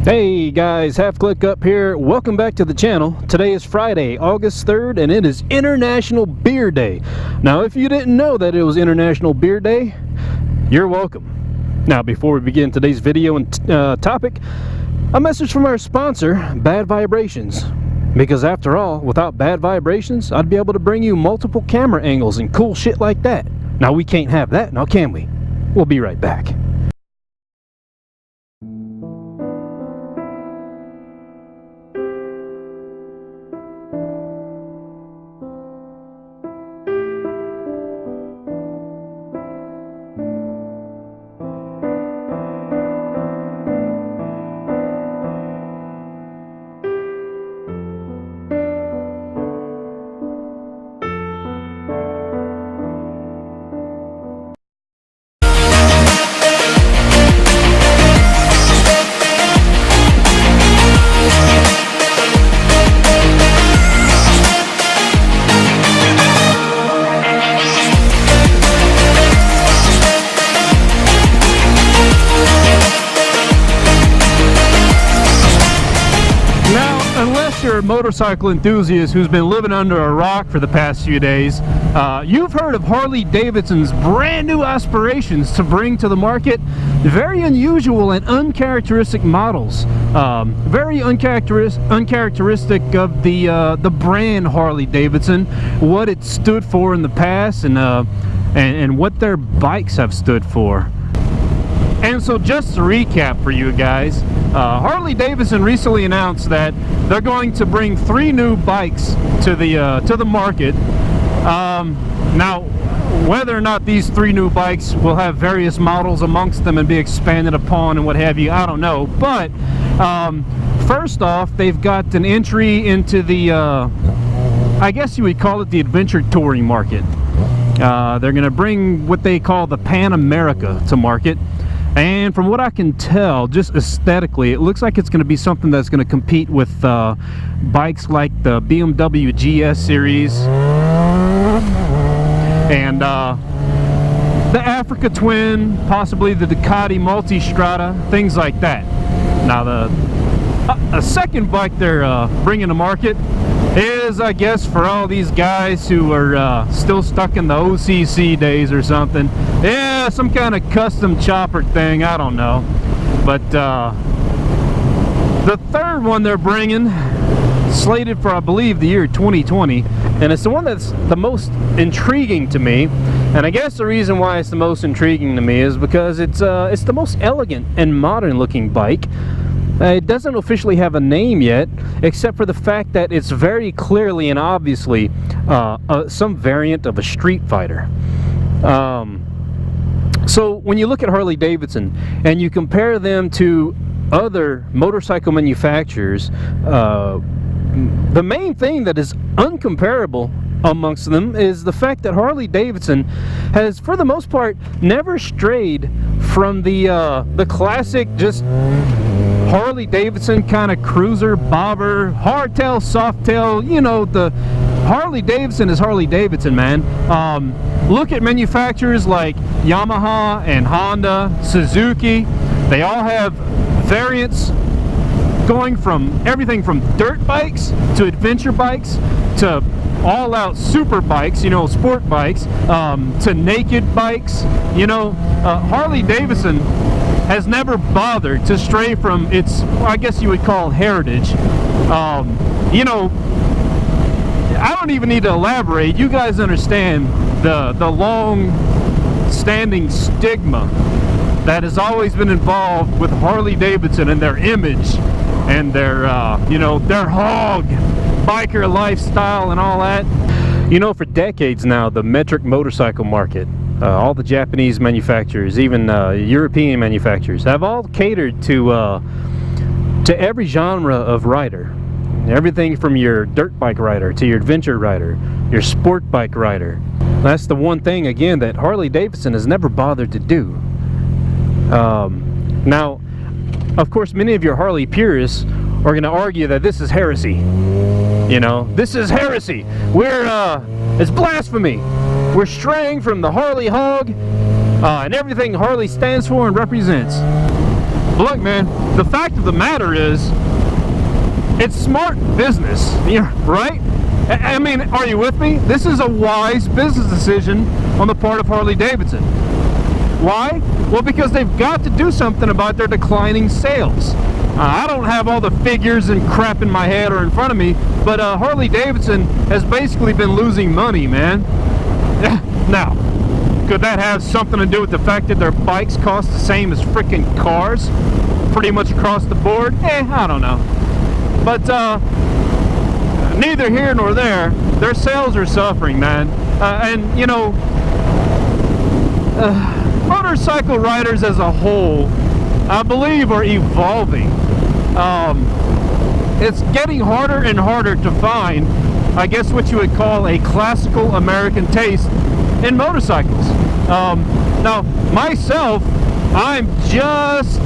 Hey guys, halfclickup here. Welcome back to the channel. Today is Friday, August 3rd, and it is International Beer Day. Now, if you didn't know that it was International Beer Day, you're welcome. Now, before we begin today's video and topic, a message from our sponsor, Bad Vibrations. Because after all, without bad vibrations, I'd be able to bring you multiple camera angles and cool shit like that. Now, we can't have that, now can we? We'll be right back. You're a motorcycle enthusiast who's been living under a rock for the past few days, you've heard of Harley Davidson's brand new aspirations to bring to the market very unusual and uncharacteristic models. Very uncharacteristic of the brand Harley Davidson, what it stood for in the past, and what their bikes have stood for. And so, just to recap for you guys, Harley Davidson recently announced that they're going to bring 3 new bikes to the market. Now, whether or not these 3 new bikes will have various models amongst them and be expanded upon and what have you, I don't know. But first off, they've got an entry into the, I guess you would call it the adventure touring market. They're going to bring what they call the Pan America to market. And from what I can tell, just aesthetically, it looks like it's going to be something that's going to compete with bikes like the BMW GS series and the Africa Twin, possibly the Ducati Multistrada, things like that. Now, a second bike they're bringing to market is, I guess, for all these guys who are still stuck in the OCC days or something. Yeah, some kind of custom chopper thing, I don't know. But the third one they're bringing, slated for, I believe, the year 2020, and it's the one that's the most intriguing to me. And I guess the reason why it's the most intriguing to me is because it's the most elegant and modern looking bike. It doesn't officially have a name yet, except for the fact that it's very clearly and obviously some variant of a Street Fighter. So when you look at Harley Davidson and you compare them to other motorcycle manufacturers, the main thing that is uncomparable amongst them is the fact that Harley Davidson has, for the most part, never strayed from the classic just Harley Davidson kind of cruiser, bobber, hardtail, softtail. You know, the Harley Davidson is Harley Davidson, man. Look at manufacturers like Yamaha and Honda, Suzuki. They all have variants going from everything from dirt bikes to adventure bikes to all-out super bikes, you know, sport bikes, to naked bikes. You know, Harley Davidson has never bothered to stray from its, I guess you would call, heritage. You know, I don't even need to elaborate. You guys understand the long-standing stigma that has always been involved with Harley Davidson and their image and their, you know, their hog biker lifestyle and all that. You know, for decades now, the metric motorcycle market, all the Japanese manufacturers, even European manufacturers, have all catered to every genre of rider. Everything from your dirt bike rider to your adventure rider, your sport bike rider. That's the one thing, again, that Harley Davidson has never bothered to do. Now, of course, many of your Harley purists are going to argue that this is heresy. You know, this is heresy. It's blasphemy. We're straying from the Harley hog and everything Harley stands for and represents. Look, man, the fact of the matter is, it's smart business, yeah, right? I mean, are you with me? This is a wise business decision on the part of Harley Davidson. Why? Well, because they've got to do something about their declining sales. I don't have all the figures and crap in my head or in front of me, but Harley Davidson has basically been losing money, man. Now, could that have something to do with the fact that their bikes cost the same as freaking cars? Pretty much across the board? I don't know. But neither here nor there, their sales are suffering, man. And, you know, motorcycle riders as a whole, I believe, are evolving. It's getting harder and harder to find, I guess, what you would call a classical American taste in motorcycles. Now, myself, I'm just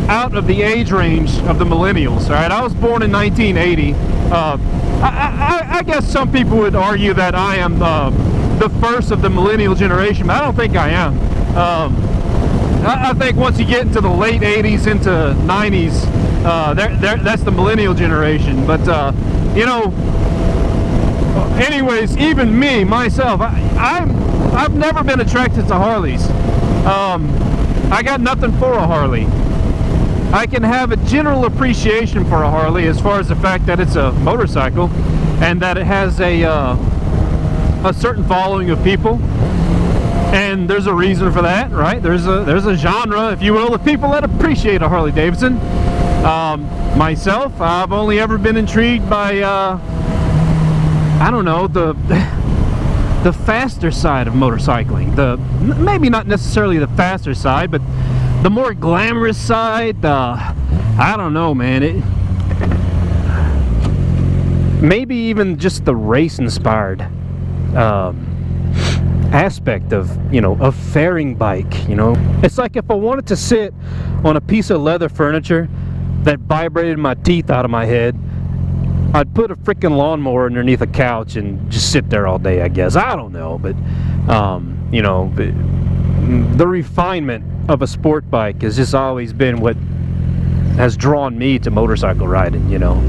out of the age range of the millennials. All right, I was born in 1980. I guess some people would argue that I am the first of the millennial generation, but I don't think I am. I think once you get into the late 80s into 90s, that's the millennial generation. But you know, anyways, even me myself, I've never been attracted to Harleys. I got nothing for a Harley. I can have a general appreciation for a Harley as far as the fact that it's a motorcycle and that it has a certain following of people, and there's a reason for that, right? There's a genre, if you will, of people that appreciate a Harley Davidson. Myself, I've only ever been intrigued by I don't know, the faster side of motorcycling. Maybe not necessarily the faster side, but the more glamorous side. I don't know, man. Maybe even just the race-inspired aspect of, you know, a fairing bike. You know, it's like if I wanted to sit on a piece of leather furniture that vibrated my teeth out of my head, I'd put a freaking lawnmower underneath a couch and just sit there all day, I guess. I don't know, but you know, the refinement of a sport bike has just always been what has drawn me to motorcycle riding, you know.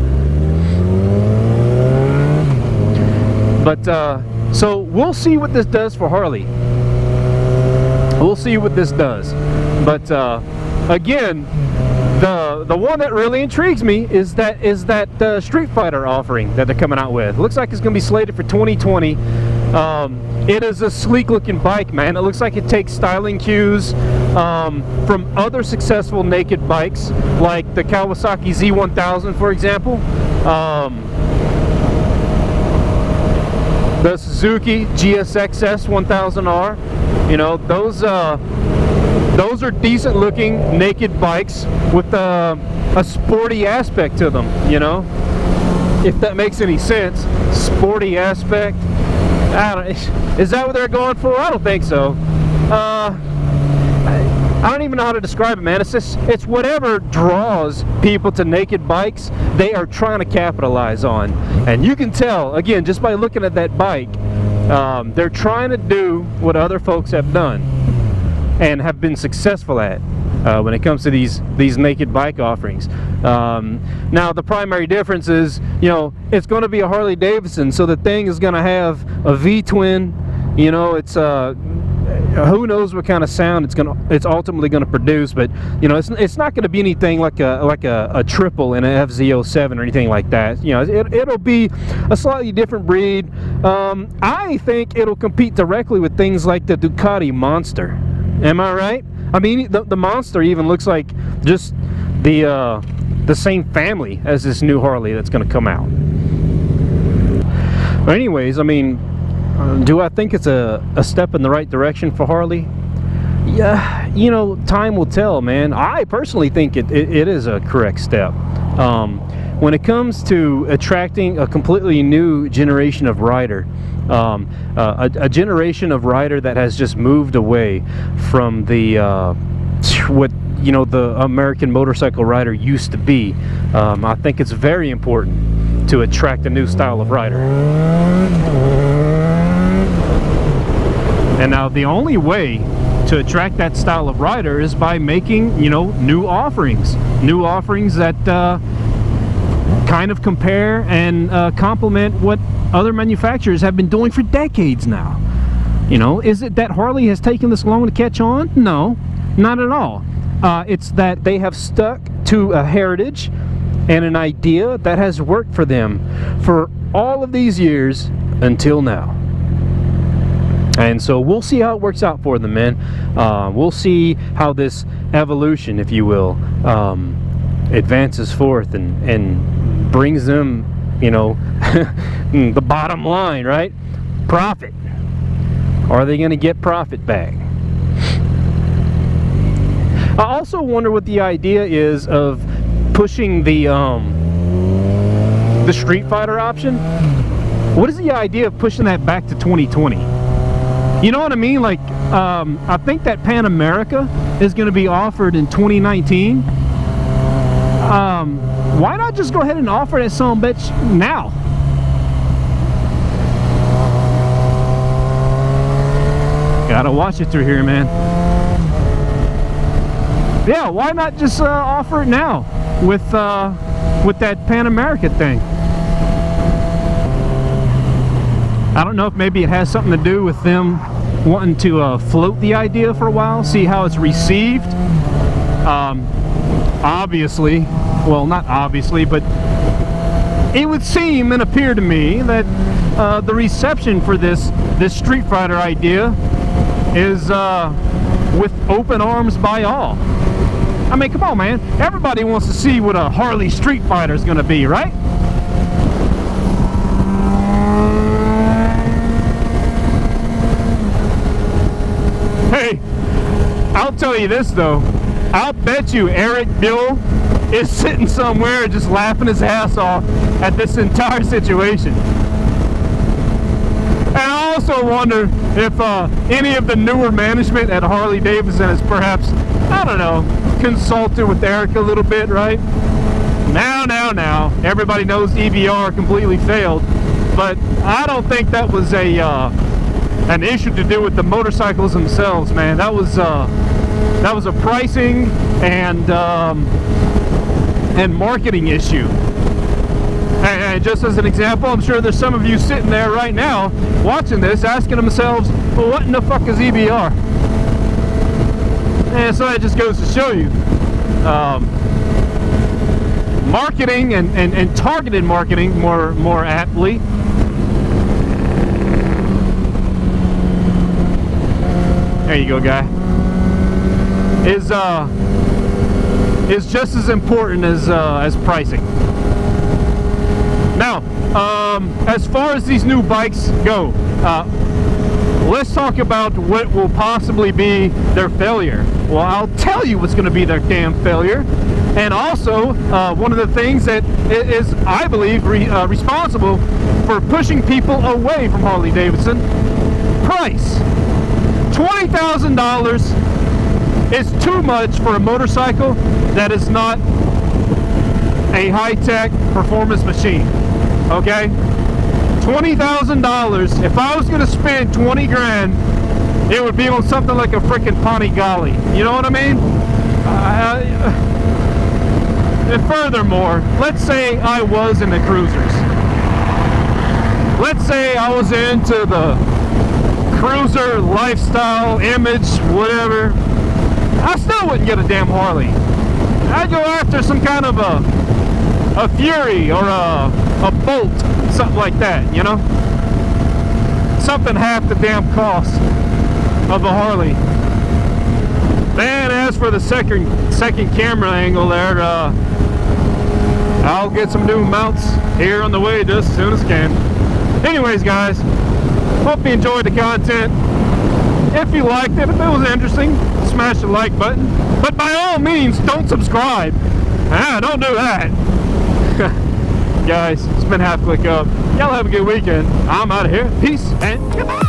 But so we'll see what this does for Harley. We'll see what this does. But again, the one that really intrigues me is that Street Fighter offering that they're coming out with. It looks like it's going to be slated for 2020. It is a sleek looking bike, man. It looks like it takes styling cues from other successful naked bikes, like the Kawasaki Z1000, for example. The Suzuki GSXS 1000R. You know, those are decent looking naked bikes with a sporty aspect to them, you know, if that makes any sense. Sporty aspect. Is that what they're going for? I don't think so. I don't even know how to describe it, man. It's whatever draws people to naked bikes, they are trying to capitalize on. And you can tell, again, just by looking at that bike, they're trying to do what other folks have done and have been successful at when it comes to these naked bike offerings. Now, the primary difference is, you know, it's going to be a Harley Davidson, so the thing is going to have a V-twin. You know, it's who knows what kind of sound it's ultimately going to produce, but you know, it's not going to be anything like a triple in an FZ07 or anything like that. You know, it'll be a slightly different breed. I think it'll compete directly with things like the Ducati Monster. Am I right? I mean, the Monster even looks like just the same family as this new Harley that's going to come out. But anyways, I mean, do I think it's a step in the right direction for Harley? Yeah, you know, time will tell, man. I personally think it is a correct step. When it comes to attracting a completely new generation of rider, a generation of rider that has just moved away from the what, you know, the American motorcycle rider used to be, I think it's very important to attract a new style of rider. And now the only way to attract that style of rider is by making, you know, new offerings that kind of compare and complement what other manufacturers have been doing for decades now. You know, is it that Harley has taken this long to catch on? No, not at all. It's that they have stuck to a heritage and an idea that has worked for them for all of these years until now. And so we'll see how it works out for them, man. We'll see how this evolution, if you will, advances forth and brings them, you know, the bottom line, right? Profit. Are they going to get profit back? I also wonder what the idea is of pushing the Street Fighter option. What is the idea of pushing that back to 2020? You know what I mean? Like, I think that Pan America is going to be offered in 2019. Why not just go ahead and offer that son of a bitch now? Gotta watch it through here, man. Yeah, why not just offer it now with that Pan America thing? I don't know if maybe it has something to do with them wanting to float the idea for a while, see how it's received. Obviously, well, not obviously, but it would seem and appear to me that the reception for this Street Fighter idea is with open arms by all. I mean, come on, man. Everybody wants to see what a Harley Street Fighter is going to be, right? Hey, I'll tell you this, though. I'll bet you Eric Buell is sitting somewhere just laughing his ass off at this entire situation. And I also wonder if any of the newer management at Harley Davidson has perhaps, I don't know, consulted with Eric a little bit, right? Now, everybody knows EVR completely failed, but I don't think that was an issue to do with the motorcycles themselves, man. That was a pricing and marketing issue. And just as an example, I'm sure there's some of you sitting there right now watching this asking themselves, well, what in the fuck is EVR? And so that just goes to show you marketing and targeted marketing more aptly there you go, guy, is just as important as pricing. Now, as far as these new bikes go, let's talk about what will possibly be their failure. Well, I'll tell you what's going to be their damn failure. And also, one of the things that is, I believe, responsible for pushing people away from Harley Davidson, price. $20,000 is too much for a motorcycle that is not a high-tech performance machine. Okay? $20,000. If I was going to spend 20 grand, it would be on something like a freaking Panigale. You know what I mean? And furthermore, let's say I was in the cruisers. Let's say I was into the cruiser lifestyle, image, whatever. I still wouldn't get a damn Harley. I'd go after some kind of a Fury or a Bolt, something like that, you know? Something half the damn cost of a Harley. Man, as for the second camera angle there, I'll get some new mounts here on the way just as soon as I can. Anyways, guys, hope you enjoyed the content. If you liked it, if it was interesting, smash the like button. But by all means, don't subscribe. Don't do that. Guys, it's been Half Click Up. Y'all have a good weekend. I'm out of here. Peace and goodbye.